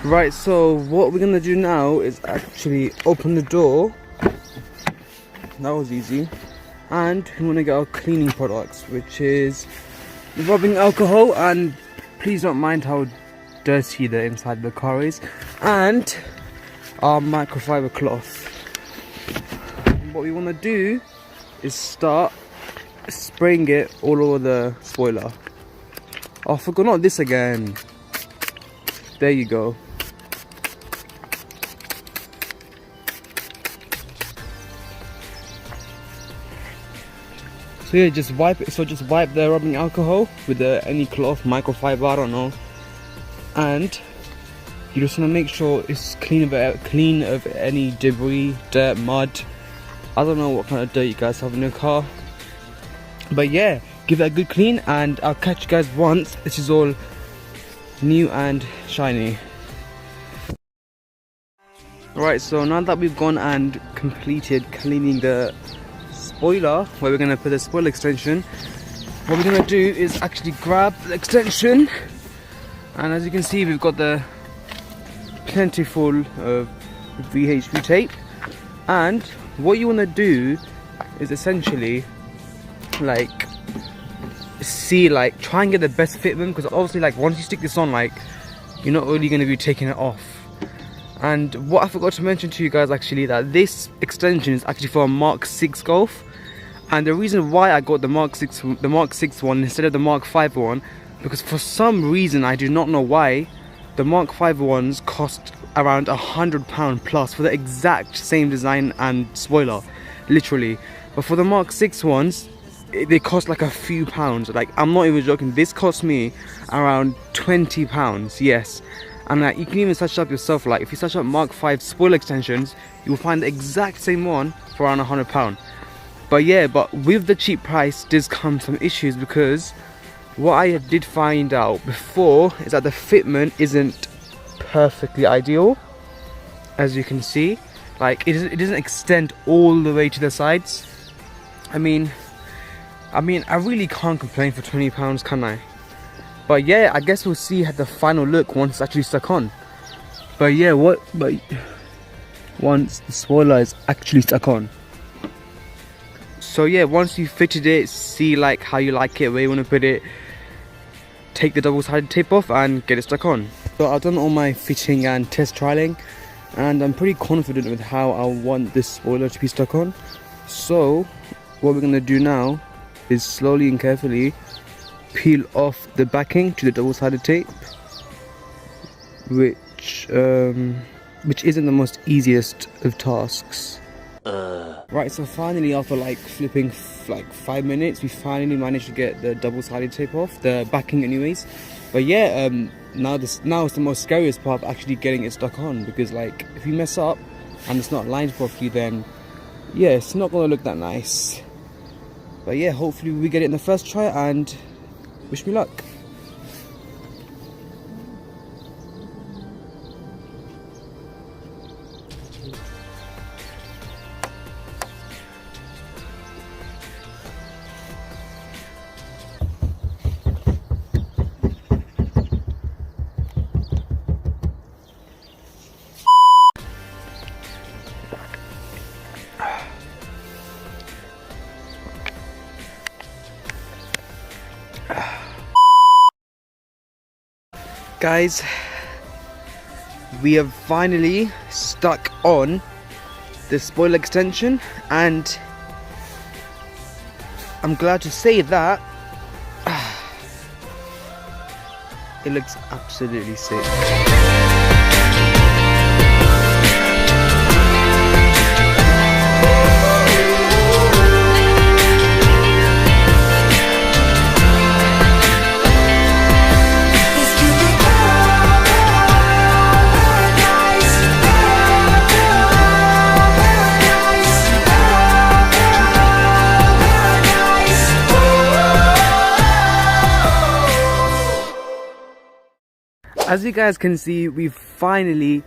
Right, so what we're gonna do now is actually open the door. That was easy. And we want to get our cleaning products, which is rubbing alcohol, and please don't mind how dirty the inside of the car is, and our microfiber cloth. What we want to do is start spraying it all over the spoiler. Oh, I forgot, not this again. There you go. So yeah, just wipe it. So just wipe the rubbing alcohol with any cloth, microfiber, I don't know, and you just want to make sure it's clean of any debris, dirt, mud. I don't know what kind of dirt you guys have in your car, but yeah, give that a good clean, and I'll catch you guys once this is all new and shiny. Right, so now that we've gone and completed cleaning the spoiler, where we're going to put the spoiler extension, what we're going to do is actually grab the extension, and as you can see, we've got the plentiful of VHP tape. And what you want to do is essentially like try and get the best fitment, because obviously once you stick this on, you're not really going to be taking it off. And what I forgot to mention to you guys actually, that this extension is actually for a Mark 6 Golf. And the reason why I got the Mark 6 one instead of the Mark 5 one, because for some reason, I do not know why, the Mark 5 ones cost around £100 plus for the exact same design and spoiler, literally. But for the Mark 6 ones, they cost like a few pounds. I'm not even joking, this cost me around £20, yes. And you can even search it up yourself. If you search up Mark 5 spoiler extensions, you will find the exact same one for around £100. But yeah, but with the cheap price does come some issues, because what I did find out before is that the fitment isn't perfectly ideal. As you can see, it doesn't extend all the way to the sides. I mean, I really can't complain for £20, can I? But yeah, I guess we'll see the final look once it's actually stuck on. But yeah, once the spoiler is actually stuck on. So yeah, once you fitted it, see how you like it, where you want to put it, take the double-sided tape off and get it stuck on. So I've done all my fitting and test trialing, and I'm pretty confident with how I want this spoiler to be stuck on. So what we're going to do now is slowly and carefully peel off the backing to the double-sided tape, which isn't the most easiest of tasks. Right, so finally, after flipping 5 minutes, we finally managed to get the double-sided tape off, the backing anyways. But yeah, now it's the most scariest part of actually getting it stuck on, because if you mess up and it's not lined properly, then yeah, it's not gonna look that nice. But yeah, hopefully we get it in the first try, and wish me luck. Guys, we have finally stuck on the spoiler extension, and I'm glad to say that it looks absolutely sick. As you guys can see, we've finally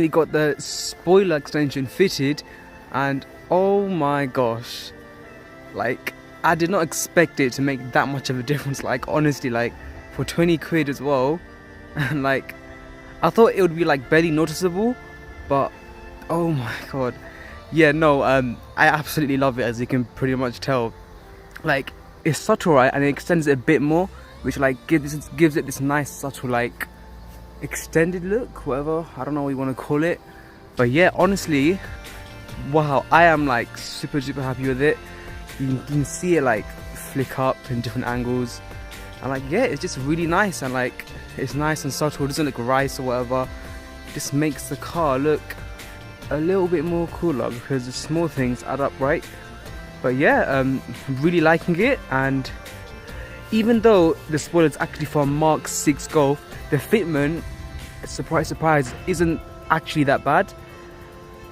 got the spoiler extension fitted, and oh my gosh, I did not expect it to make that much of a difference. Honestly, for 20 quid as well, and I thought it would be like barely noticeable, but oh my god, yeah, no, I absolutely love it, as you can pretty much tell. Like, it's subtle, right, and it extends it a bit more, which like gives it this nice subtle like extended look, whatever, I don't know what you want to call it. But yeah, honestly, wow, I am like super happy with it. You can see it like flick up in different angles, and like, yeah, it's just really nice, and like it's nice and subtle, it doesn't look rice or whatever. Just makes the car look a little bit more cooler, because the small things add up, right? But yeah, really liking it. And even though the spoiler is actually for a Mark 6 Golf, the fitment, surprise, isn't actually that bad.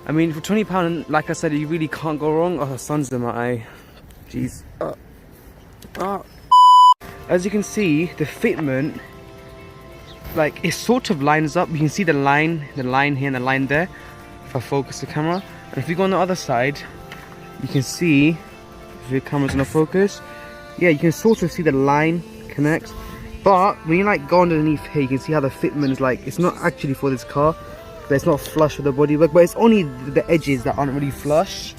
I mean, for £20, like I said, you really can't go wrong. Oh, the sun's in my eye. Jeez. As you can see, the fitment, like, it sort of lines up. You can see the line here and the line there, if I focus the camera. And if you go on the other side, you can see, if your camera's gonna focus, yeah, you can sort of see the line connect. But when you like go underneath here, you can see how the fitment is like, it's not actually for this car, but it's not flush with the bodywork, but it's only the edges that aren't really flush.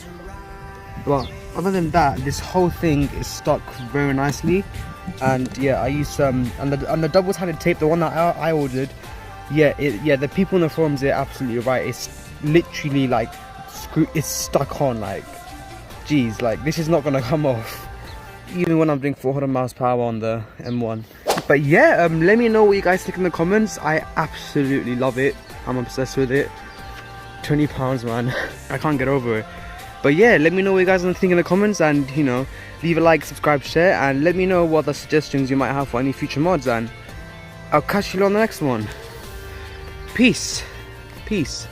But other than that, this whole thing is stuck very nicely. And yeah, I used and the double-sided tape, the one that I ordered, yeah, the people in the forums, they're absolutely right. It's literally like it's stuck on, like, geez, like this is not gonna come off even when I'm doing 400 miles per hour on the M1. But yeah, let me know what you guys think in the comments. I absolutely love it. I'm obsessed with it. £20, man. I can't get over it. But yeah, let me know what you guys think in the comments, and you know, leave a like, subscribe, share, and let me know what other suggestions you might have for any future mods, and I'll catch you on the next one. Peace. Peace.